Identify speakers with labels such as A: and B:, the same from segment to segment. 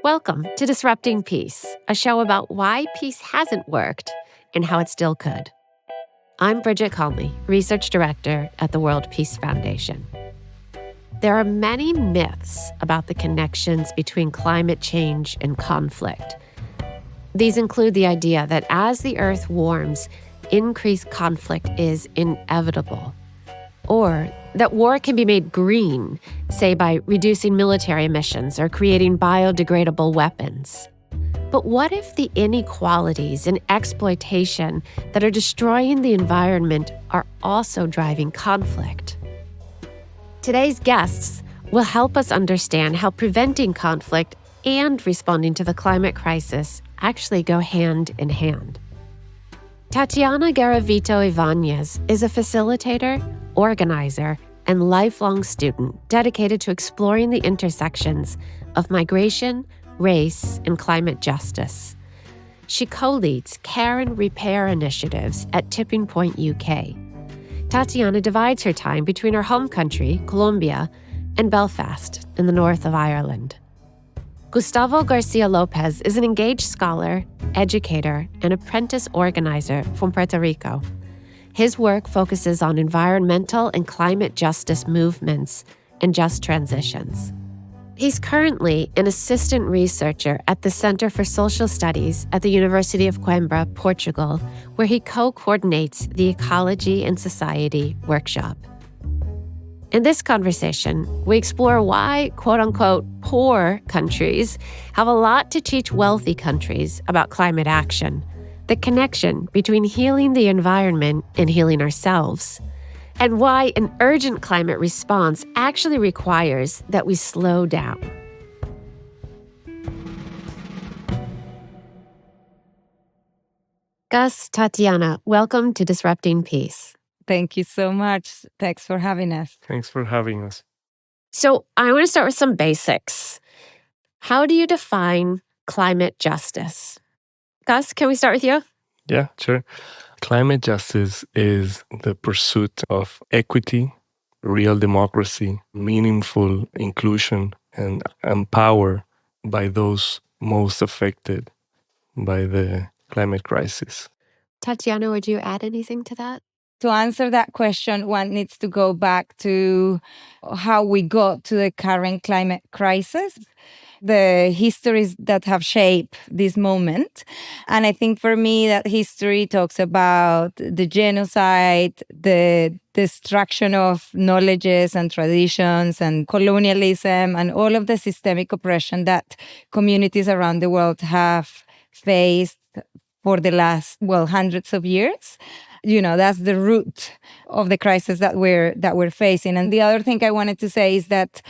A: Welcome to Disrupting Peace, a show about why peace hasn't worked and how it still could. I'm Bridget Conley, Research Director at the World Peace Foundation. There are many myths about the connections between climate change and conflict. These include the idea that as the Earth warms, increased conflict is inevitable, or that war can be made green, say by reducing military emissions or creating biodegradable weapons. But what if the inequalities and exploitation that are destroying the environment are also driving conflict? Today's guests will help us understand how preventing conflict and responding to the climate crisis actually go hand in hand. Tatiana Garavito Ibañez is a facilitator, organizer, and lifelong student dedicated to exploring the intersections of migration, race, and climate justice. She co-leads care and repair initiatives at Tipping Point UK. Tatiana divides her time between her home country, Colombia, and Belfast in the north of Ireland. Gustavo Garcia-Lopez is an engaged scholar, educator, and apprentice organizer from Puerto Rico. His work focuses on environmental and climate justice movements and just transitions. He's currently an assistant researcher at the Center for Social Studies at the University of Coimbra, Portugal, where he co-coordinates the Ecology and Society Workshop. In this conversation, we explore why, quote-unquote, poor countries have a lot to teach wealthy countries about climate action, the connection between healing the environment and healing ourselves, and why an urgent climate response actually requires that we slow down. Gus, Tatiana, welcome to Disrupting Peace.
B: Thank you so much. Thanks for having us.
C: Thanks for having us.
A: So I want to start with some basics. How do you define climate justice? Gus, can we start with you?
C: Yeah, sure. Climate justice is the pursuit of equity, real democracy, meaningful inclusion, and power by those most affected by the climate crisis.
A: Tatiana, would you add anything to that?
B: To answer that question, one needs to go back to how we got to the current climate crisis, the histories that have shaped this moment. And I think for me, that history talks about the genocide, the destruction of knowledges and traditions and colonialism and all of the systemic oppression that communities around the world have faced for the last, hundreds of years. You know, that's the root of the crisis that we're facing. And the other thing I wanted to say is that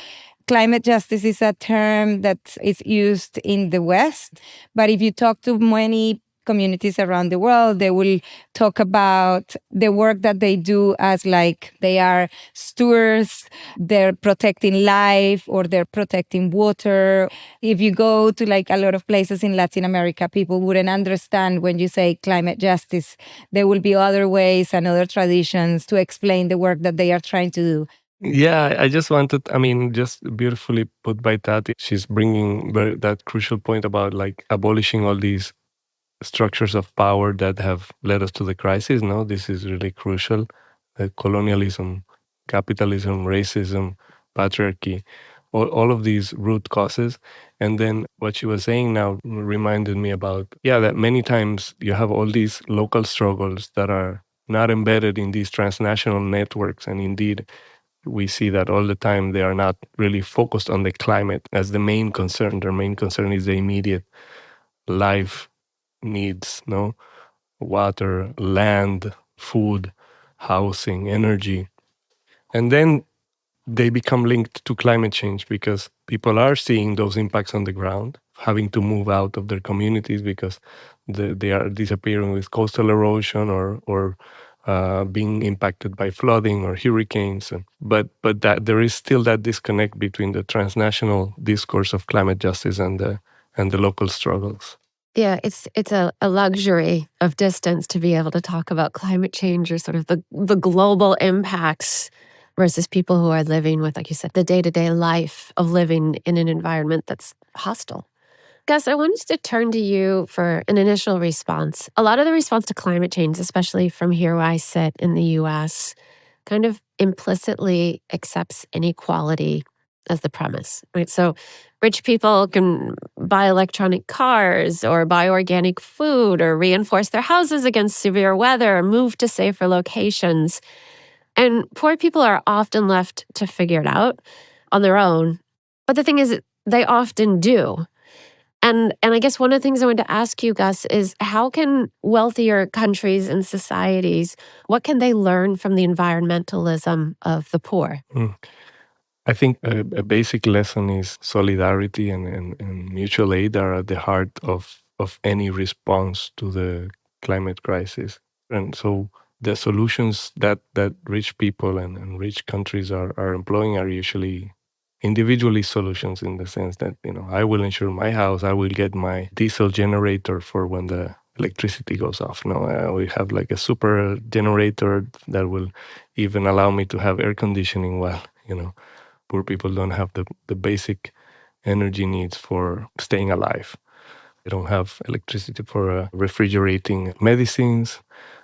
B: climate justice is a term that is used in the West. But if you talk to many communities around the world, they will talk about the work that they do as like they are stewards, they're protecting life or they're protecting water. If you go to like a lot of places in Latin America, people wouldn't understand when you say climate justice. There will be other ways and other traditions to explain the work that they are trying to do.
C: Yeah, I just wanted, just beautifully put by Tati. She's bringing that crucial point about like abolishing all these structures of power that have led us to the crisis. No, this is really crucial. Colonialism, capitalism, racism, patriarchy, all of these root causes. And then what she was saying now reminded me about, that many times you have all these local struggles that are not embedded in these transnational networks. And indeed, we see that all the time they are not really focused on the climate as the main concern. Their main concern is the immediate life needs, water, land, food, housing, energy. And then they become linked to climate change because people are seeing those impacts on the ground, having to move out of their communities because they are disappearing with coastal erosion or being impacted by flooding or hurricanes. But that there is still that disconnect between the transnational discourse of climate justice and the local struggles.
A: Yeah, it's a luxury of distance to be able to talk about climate change or sort of the global impacts versus people who are living with, like you said, the day-to-day life of living in an environment that's hostile. Gus, I wanted to turn to you for an initial response. A lot of the response to climate change, especially from here where I sit in the US, kind of implicitly accepts inequality as the premise, right? So rich people can buy electronic cars or buy organic food or reinforce their houses against severe weather or move to safer locations. And poor people are often left to figure it out on their own. But the thing is, they often do. And I guess one of the things I wanted to ask you, Gus, is how can wealthier countries and societies, what can they learn from the environmentalism of the poor?
C: I think a basic lesson is solidarity and mutual aid are at the heart of any response to the climate crisis. And so the solutions that rich people and rich countries are employing are usually individually solutions, in the sense that, I will insure my house, I will get my diesel generator for when the electricity goes off. No, we have like a super generator that will even allow me to have air conditioning while, poor people don't have the basic energy needs for staying alive. They don't have electricity for refrigerating medicines,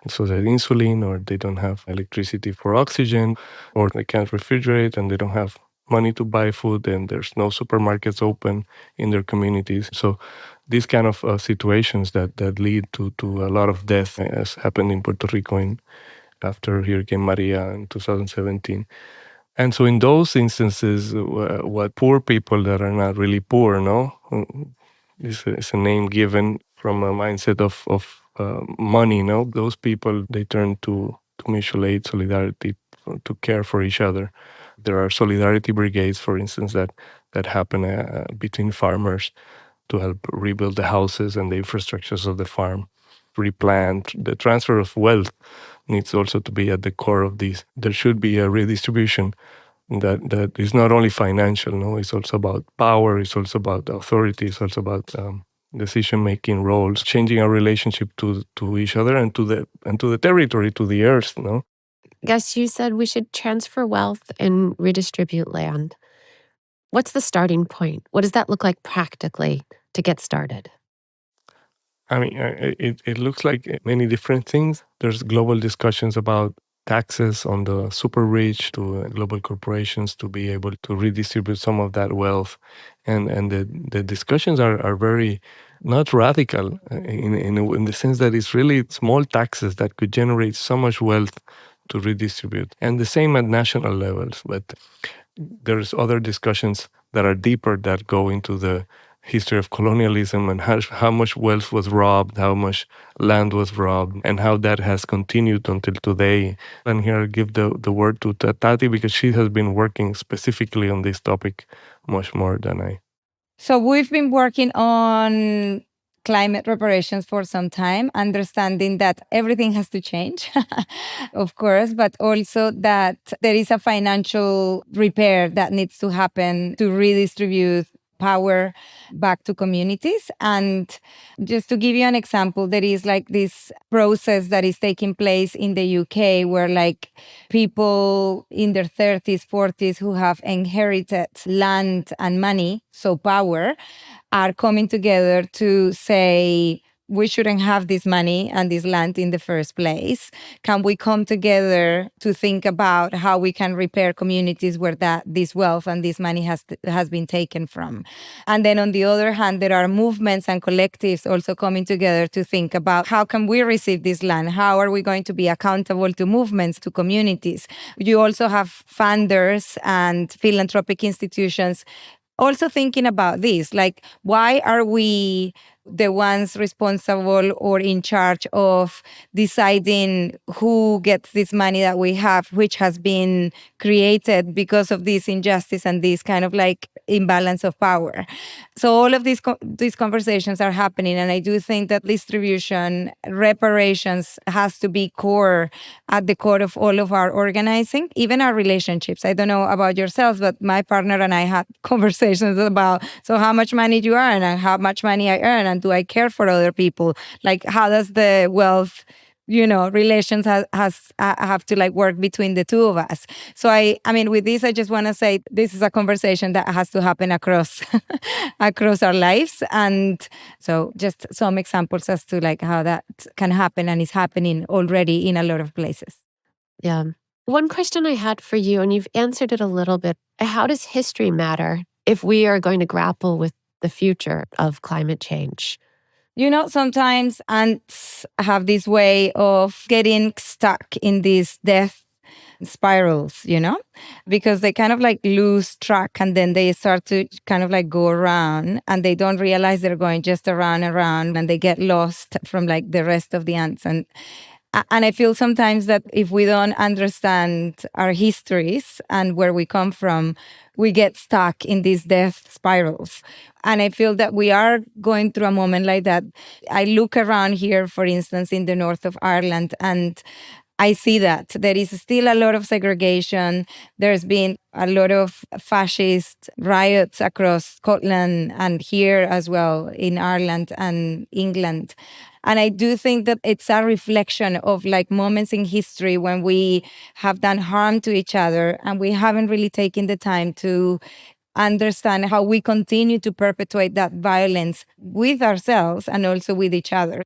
C: so that insulin, or they don't have electricity for oxygen, or they can't refrigerate and they don't have money to buy food, and there's no supermarkets open in their communities. So these kind of situations that lead to a lot of death, as happened in Puerto Rico after Hurricane Maria in 2017. And so in those instances, what poor people that are not really poor, is a name given from a mindset of money, those people, they turn to mutual aid, solidarity, to care for each other. There are solidarity brigades, for instance, that happen between farmers to help rebuild the houses and the infrastructures of the farm, replant. The transfer of wealth needs also to be at the core of this. There should be a redistribution that is not only financial, it's also about power, it's also about authority, it's also about decision-making roles, changing our relationship to each other and to the territory, to the earth,
A: Gus, you said we should transfer wealth and redistribute land. What's the starting point? What does that look like practically to get started?
C: I mean, it looks like many different things. There's global discussions about taxes on the super rich, to global corporations, to be able to redistribute some of that wealth. And the discussions are very not radical in the sense that it's really small taxes that could generate so much wealth to redistribute. And the same at national levels. But there's other discussions that are deeper, that go into the history of colonialism and how much wealth was robbed, how much land was robbed, and how that has continued until today. And here I'll give the word to Tati, because she has been working specifically on this topic much more than I.
B: So we've been working on climate reparations for some time, understanding that everything has to change, of course, but also that there is a financial repair that needs to happen to redistribute power back to communities. And just to give you an example, there is like this process that is taking place in the UK where like people in their 30s, 40s who have inherited land and money, so power, are coming together to say, we shouldn't have this money and this land in the first place. Can we come together to think about how we can repair communities where this wealth and this money has been taken from? And then on the other hand, there are movements and collectives also coming together to think about how can we receive this land? How are we going to be accountable to movements, to communities? You also have funders and philanthropic institutions also thinking about this, like, why are we the ones responsible or in charge of deciding who gets this money that we have, which has been created because of this injustice and this kind of like imbalance of power? So all of these conversations are happening, and I do think that distribution, reparations has to be at the core of all of our organizing, even our relationships. I don't know about yourselves, but my partner and I had conversations about, so how much money do you earn and how much money I earn, and do I care for other people? Like, how does the wealth relations have to like work between the two of us. So I mean, with this, I just want to say this is a conversation that has to happen across across our lives. And so just some examples as to like how that can happen and is happening already in a lot of places.
A: Yeah. One question I had for you, and you've answered it a little bit. How does history matter if we are going to grapple with the future of climate change?
B: Sometimes ants have this way of getting stuck in these death spirals, because they kind of like lose track and then they start to kind of like go around and they don't realize they're going just around and around and they get lost from like the rest of the ants. And I feel sometimes that if we don't understand our histories and where we come from, we get stuck in these death spirals. And I feel that we are going through a moment like that. I look around here, for instance, in the north of Ireland, and I see that there is still a lot of segregation. There's been a lot of fascist riots across Scotland and here as well in Ireland and England. And I do think that it's a reflection of like moments in history when we have done harm to each other and we haven't really taken the time to understand how we continue to perpetuate that violence with ourselves and also with each other.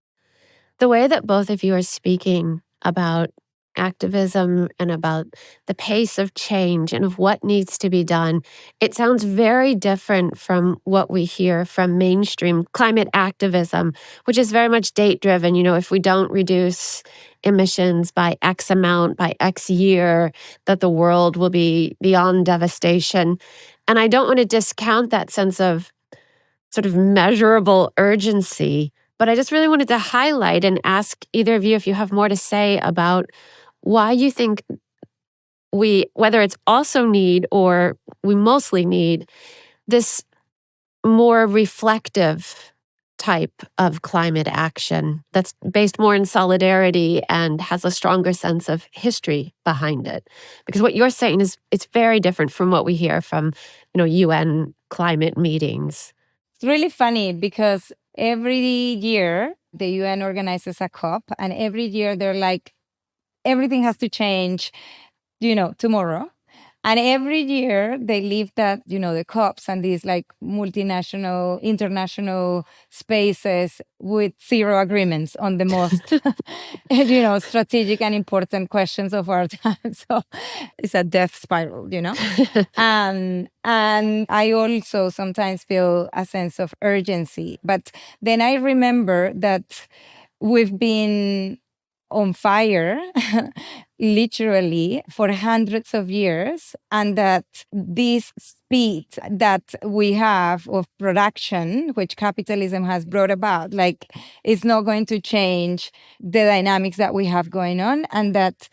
A: The way that both of you are speaking about activism and about the pace of change and of what needs to be done, it sounds very different from what we hear from mainstream climate activism, which is very much date-driven. If we don't reduce emissions by X amount, by X year, that the world will be beyond devastation. And I don't want to discount that sense of sort of measurable urgency, but I just really wanted to highlight and ask either of you if you have more to say about why you think whether it's also need or we mostly need this more reflective type of climate action that's based more in solidarity and has a stronger sense of history behind it. Because what you're saying is it's very different from what we hear from, UN climate meetings.
B: It's really funny because every year the UN organizes a COP and every year they're like, everything has to change, tomorrow. And every year they leave that, the COPs and these like multinational, international spaces with zero agreements on the most, strategic and important questions of our time. So it's a death spiral, And I also sometimes feel a sense of urgency. But then I remember that we've been on fire literally for hundreds of years, and that this speed that we have of production, which capitalism has brought about, like, it's not going to change the dynamics that we have going on, and that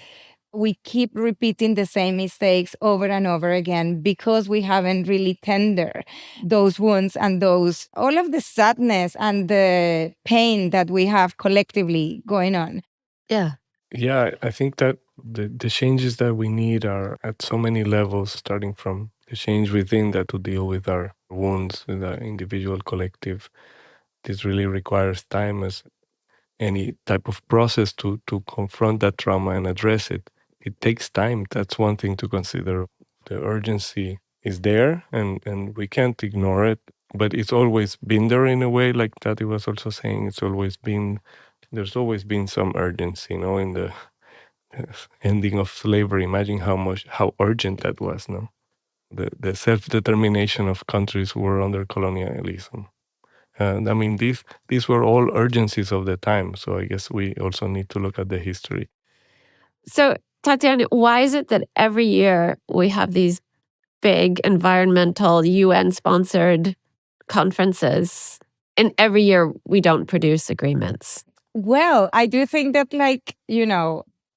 B: we keep repeating the same mistakes over and over again because we haven't really tended those wounds and all of the sadness and the pain that we have collectively going on.
A: Yeah.
C: Yeah, I think that the changes that we need are at so many levels, starting from the change within that to deal with our wounds, with our individual, collective. This really requires time as any type of process to confront that trauma and address it. It takes time. That's one thing to consider. The urgency is there and we can't ignore it, but it's always been there in a way, like Tati was also saying. There's always been some urgency, in the ending of slavery. Imagine how urgent that was, no? The self-determination of countries who were under colonialism. And I mean, these were all urgencies of the time. So I guess we also need to look at the history.
A: So, Tatiana, why is it that every year we have these big environmental UN-sponsored conferences, and every year we don't produce agreements?
B: Well, I do think that,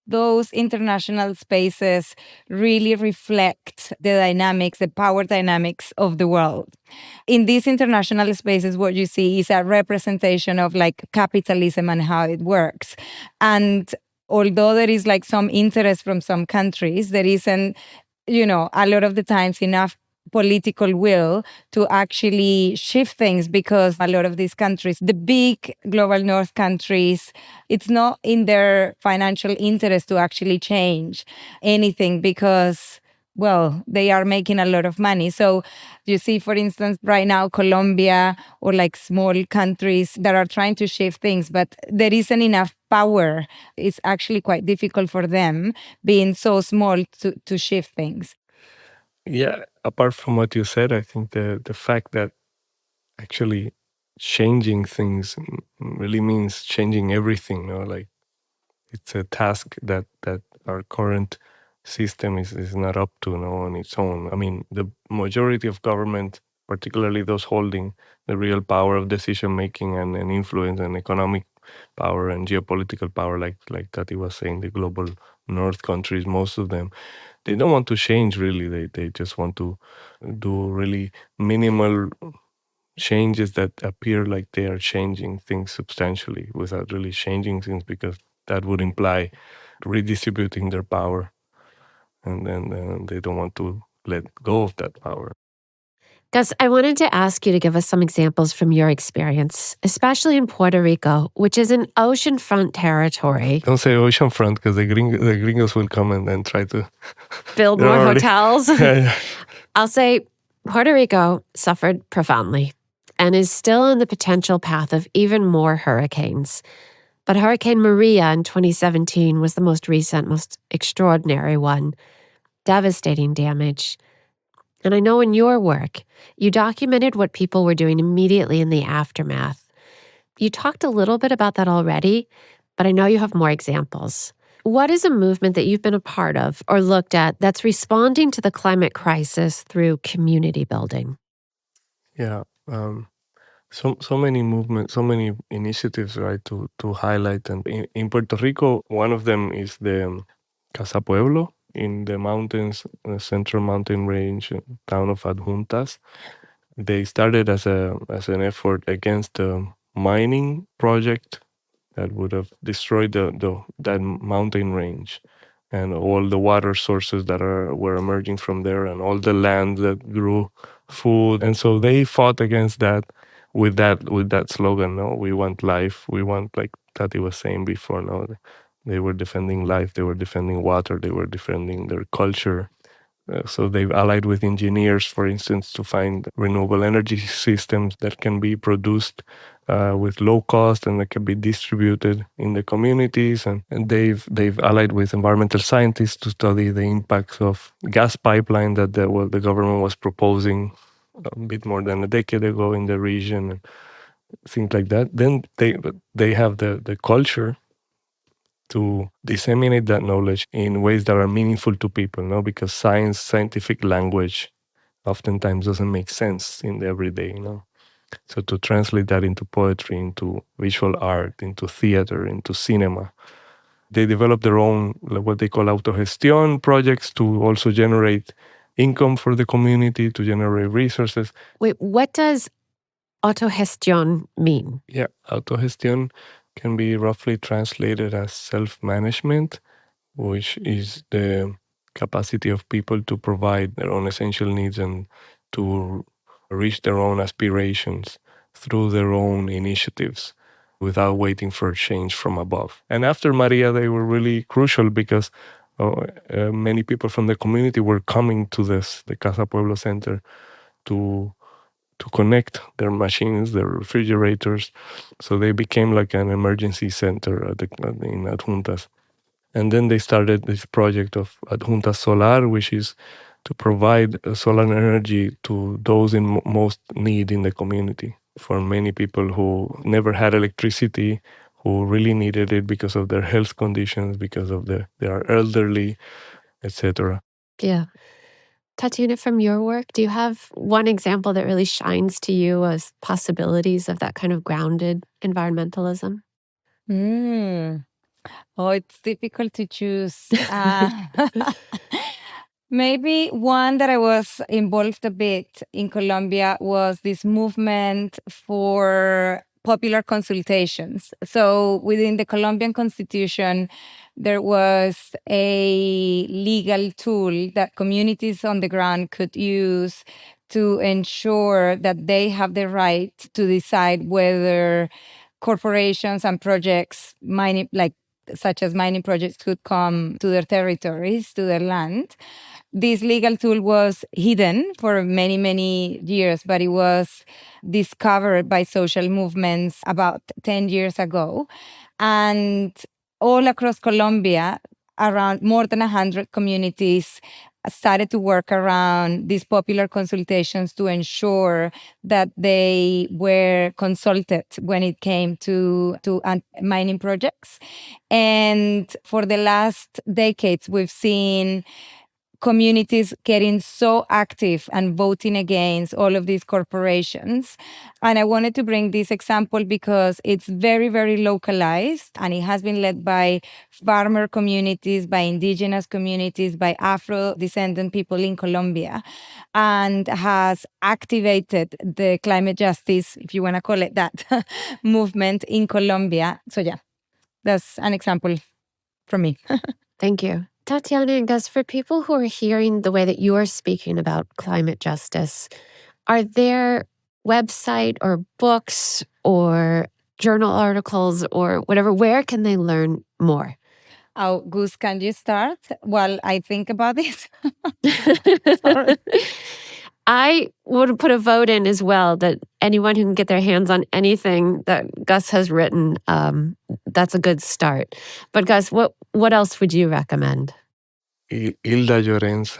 B: those international spaces really reflect the dynamics, the power dynamics of the world. In these international spaces, what you see is a representation of capitalism and how it works. And although there is some interest from some countries, there isn't, a lot of the times enough political will to actually shift things, because a lot of these countries, the big global north countries, it's not in their financial interest to actually change anything because, well, they are making a lot of money. So you see, for instance, right now, Colombia or like small countries that are trying to shift things, but there isn't enough power. It's actually quite difficult for them being so small to shift things.
C: Yeah, apart from what you said, I think the fact that actually changing things really means changing everything. Like it's a task that our current system is not up to, on its own. I mean, the majority of government, particularly those holding the real power of decision making and influence and economic power and geopolitical power, like Tati was saying, the global north countries, most of them, they don't want to change really. They just want to do really minimal changes that appear like they are changing things substantially without really changing things, because that would imply redistributing their power, and then they don't want to let go of that power.
A: Gus, I wanted to ask you to give us some examples from your experience, especially in Puerto Rico, which is an oceanfront territory.
C: Don't say oceanfront, because the gringos will come and then try to
A: build more hotels.
C: Yeah.
A: I'll say Puerto Rico suffered profoundly and is still on the potential path of even more hurricanes. But Hurricane Maria in 2017 was the most recent, most extraordinary one. Devastating damage. And I know in your work, you documented what people were doing immediately in the aftermath. You talked a little bit about that already, but I know you have more examples. What is a movement that you've been a part of or looked at that's responding to the climate crisis through community building?
C: Yeah. So many movements, so many initiatives, right, to highlight. And in Puerto Rico, one of them is the Casa Pueblo in the mountains, the central mountain range, town of Adjuntas. They started as an effort against a mining project that would have destroyed that mountain range and all the water sources that were emerging from there and all the land that grew food. And so they fought against that with that slogan, no, we want life, we want, like Tati was saying before, no, they were defending life, they were defending water, they were defending their culture. So they've allied with engineers, for instance, to find renewable energy systems that can be produced with low cost and that can be distributed in the communities. And they've allied with environmental scientists to study the impacts of gas pipeline that the government was proposing a bit more than a decade ago in the region, and things like that. Then they have the culture to disseminate that knowledge in ways that are meaningful to people, no? Because scientific language oftentimes doesn't make sense in the everyday, So to translate that into poetry, into visual art, into theater, into cinema, they develop their own, what they call autogestión projects, to also generate income for the community, to generate resources.
A: Wait, what does autogestión mean?
C: Yeah, autogestión can be roughly translated as self-management, which is the capacity of people to provide their own essential needs and to reach their own aspirations through their own initiatives without waiting for change from above. And after Maria, they were really crucial because many people from the community were coming to the Casa Pueblo Center to connect their machines, their refrigerators. So they became like an emergency center in Adjuntas. And then they started this project of Adjuntas Solar, which is to provide solar energy to those in most need in the community. For many people who never had electricity, who really needed it because of their health conditions, because of they are elderly, etc.
A: Yeah. Tatiana, from your work, do you have one example that really shines to you as possibilities of that kind of grounded environmentalism?
B: Oh, it's difficult to choose. Maybe one that I was involved a bit in Colombia was this movement for popular consultations. So within the Colombian constitution, there was a legal tool that communities on the ground could use to ensure that they have the right to decide whether corporations and projects, mining, like such as mining projects, could come to their territories, to their land. This legal tool was hidden for many, many years, but it was discovered by social movements about 10 years ago. And all across Colombia, around more than 100 communities started to work around these popular consultations to ensure that they were consulted when it came to mining projects. And for the last decades, we've seen communities getting so active and voting against all of these corporations. And I wanted to bring this example because it's very, very localized, and it has been led by farmer communities, by indigenous communities, by Afro-descendant people in Colombia, and has activated the climate justice, if you want to call it that, movement in Colombia. So yeah, that's an example from me.
A: Thank you. Tatiana and Gus, for people who are hearing the way that you are speaking about climate justice, are there website or books or journal articles or whatever, where can they learn more?
B: Oh, Gus, can you start while I think about this?
A: I would put a vote in as well that anyone who can get their hands on anything that Gus has written, that's a good start. But Gus, what else would you recommend?
C: Hilda Llorens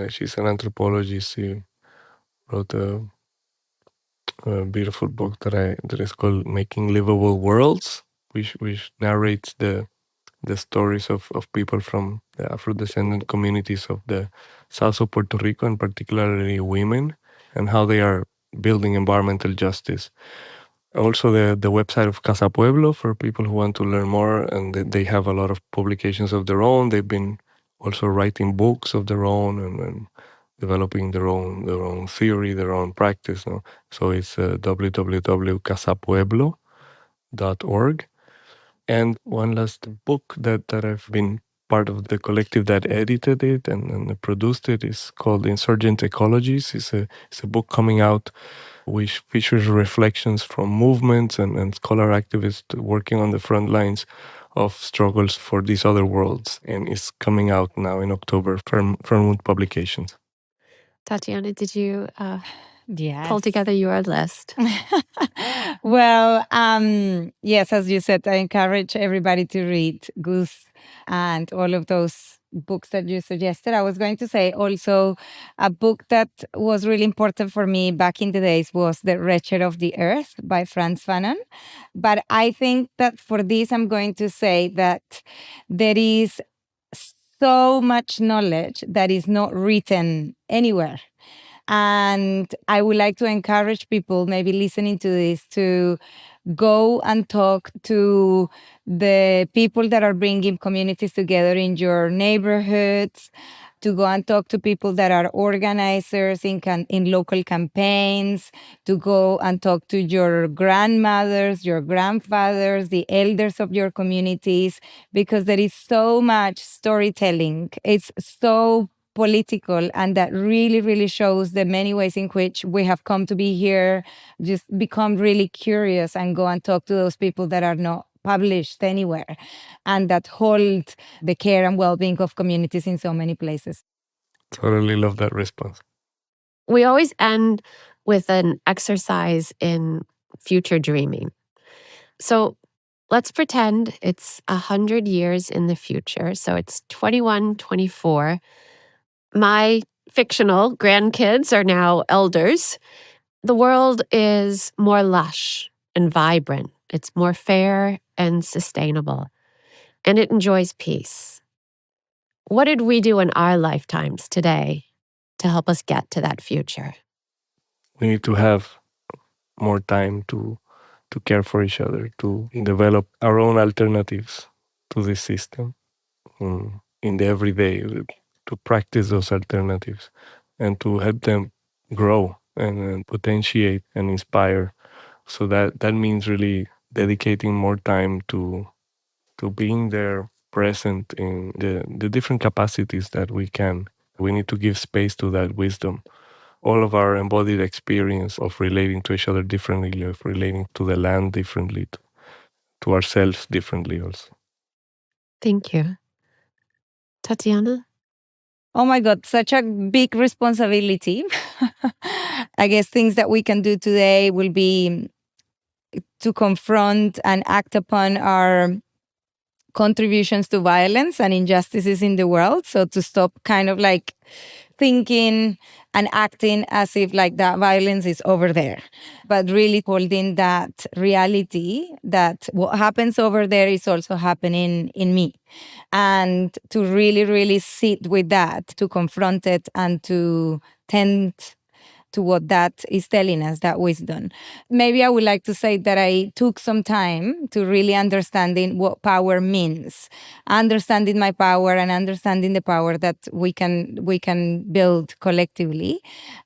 C: she's an anthropologist. She wrote a beautiful book that is called Making Livable Worlds, which narrates the stories of people from the Afro-descendant communities of the south of Puerto Rico, and particularly women, and how they are building environmental justice. Also, the website of Casa Pueblo for people who want to learn more, and they have a lot of publications of their own. They've been also writing books of their own and developing their own theory, their own practice. No? So it's www.casapueblo.org. And one last book that I've been part of the collective that edited it and produced it is called Insurgent Ecologies. It's a book coming out which features reflections from movements and scholar activists working on the front lines of struggles for these other worlds. And it's coming out now in October from Fernwood Publications.
A: Tatiana, did you
B: Yes.
A: pull together your list?
B: Well, yes, as you said, I encourage everybody to read Gus and all of those books that you suggested. I was going to say also a book that was really important for me back in the days was The Wretched of the Earth by Frantz Fanon. But I think that for this, I'm going to say that there is so much knowledge that is not written anywhere. And I would like to encourage people maybe listening to this to go and talk to the people that are bringing communities together in your neighborhoods, to go and talk to people that are organizers in local campaigns, to go and talk to your grandmothers, your grandfathers, the elders of your communities, because there is so much storytelling. It's so political, and that really, really shows the many ways in which we have come to be here. Just become really curious and go and talk to those people that are not published anywhere and that hold the care and well-being of communities in so many places.
C: Totally love that response.
A: We always end with an exercise in future dreaming. So let's pretend it's 100 years in the future. So it's 2124. My fictional grandkids are now elders. The world is more lush and vibrant. It's more fair and sustainable. And it enjoys peace. What did we do in our lifetimes today to help us get to that future?
C: We need to have more time to care for each other, to develop our own alternatives to this system in the everyday, to practice those alternatives and to help them grow and potentiate and inspire So that means really dedicating more time to being there, present in the different capacities that we can. We need to give space to that wisdom. All of our embodied experience of relating to each other differently, of relating to the land differently, to ourselves differently also.
A: Thank you. Tatiana?
B: Oh my God, such a big responsibility. I guess things that we can do today will be to confront and act upon our contributions to violence and injustices in the world. So to stop kind of like thinking and acting as if like that violence is over there, but really holding that reality that what happens over there is also happening in me. And to really, really sit with that, to confront it and to tend to what that is telling us, that wisdom. Maybe I would like to say that I took some time to really understanding what power means, understanding my power and understanding the power that we can build collectively.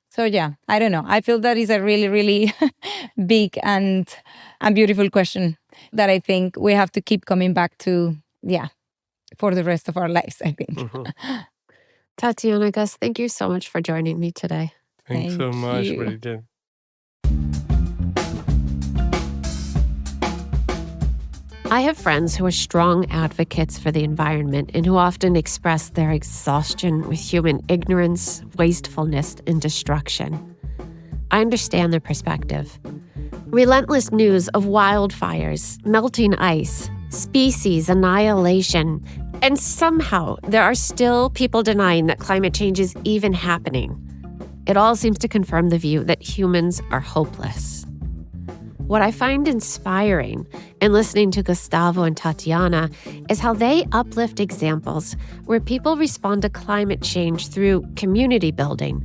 B: So yeah, I don't know. I feel that is a really, really big and beautiful question that I think we have to keep coming back to, for the rest of our lives, I think.
C: Mm-hmm.
A: Tatiana, Gus, thank you so much for joining me today.
C: Thanks so much, Brigitte.
A: I have friends who are strong advocates for the environment and who often express their exhaustion with human ignorance, wastefulness, and destruction. I understand their perspective. Relentless news of wildfires, melting ice, species annihilation, and somehow there are still people denying that climate change is even happening. It all seems to confirm the view that humans are hopeless. What I find inspiring in listening to Gustavo and Tatiana is how they uplift examples where people respond to climate change through community building.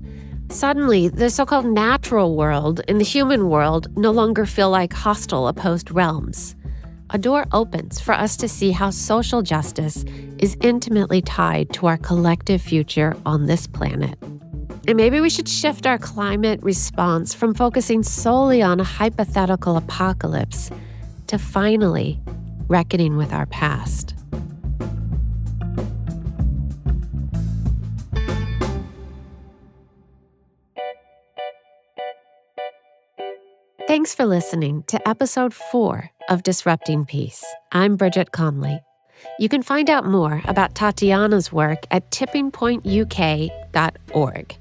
A: Suddenly, the so-called natural world and the human world no longer feel like hostile, opposed realms. A door opens for us to see how social justice is intimately tied to our collective future on this planet. And maybe we should shift our climate response from focusing solely on a hypothetical apocalypse to finally reckoning with our past. Thanks for listening to episode 4 of Disrupting Peace. I'm Bridget Conley. You can find out more about Tatiana's work at tippingpointuk.org.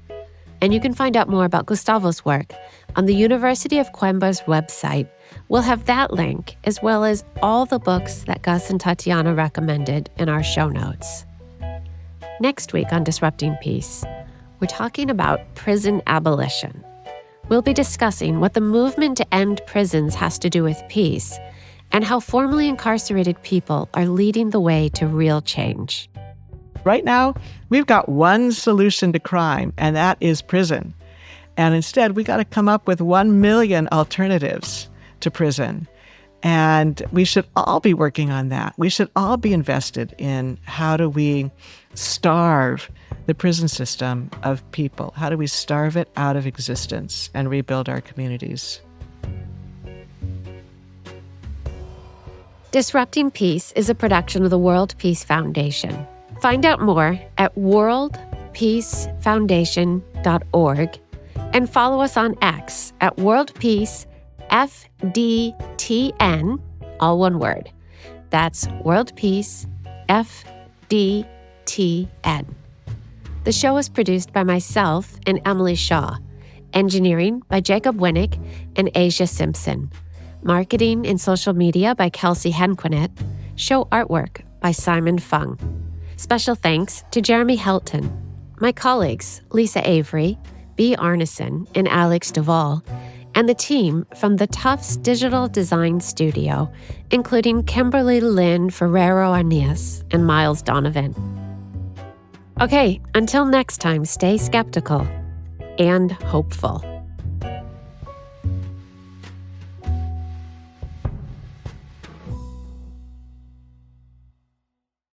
A: And you can find out more about Gustavo's work on the University of Coimbra's website. We'll have that link, as well as all the books that Gus and Tatiana recommended in our show notes. Next week on Disrupting Peace, we're talking about prison abolition. We'll be discussing what the movement to end prisons has to do with peace, and how formerly incarcerated people are leading the way to real change.
D: Right now, we've got one solution to crime, and that is prison. And instead, we got to come up with 1 million alternatives to prison. And we should all be working on that. We should all be invested in how do we starve the prison system of people? How do we starve it out of existence and rebuild our communities?
A: Disrupting Peace is a production of the World Peace Foundation. Find out more at worldpeacefoundation.org and follow us on X at WorldPeaceFDTN, all one word. That's WorldPeaceFDTN. The show is produced by myself and Emily Shaw. Engineering by Jacob Winnick and Asia Simpson. Marketing and social media by Kelsey Henquinet. Show artwork by Simon Fung. Special thanks to Jeremy Helton, my colleagues Lisa Avery, B. Arneson, and Alex Duvall, and the team from the Tufts Digital Design Studio, including Kimberly Lynn Ferrero-Arnias and Miles Donovan. Okay, until next time, stay skeptical and hopeful.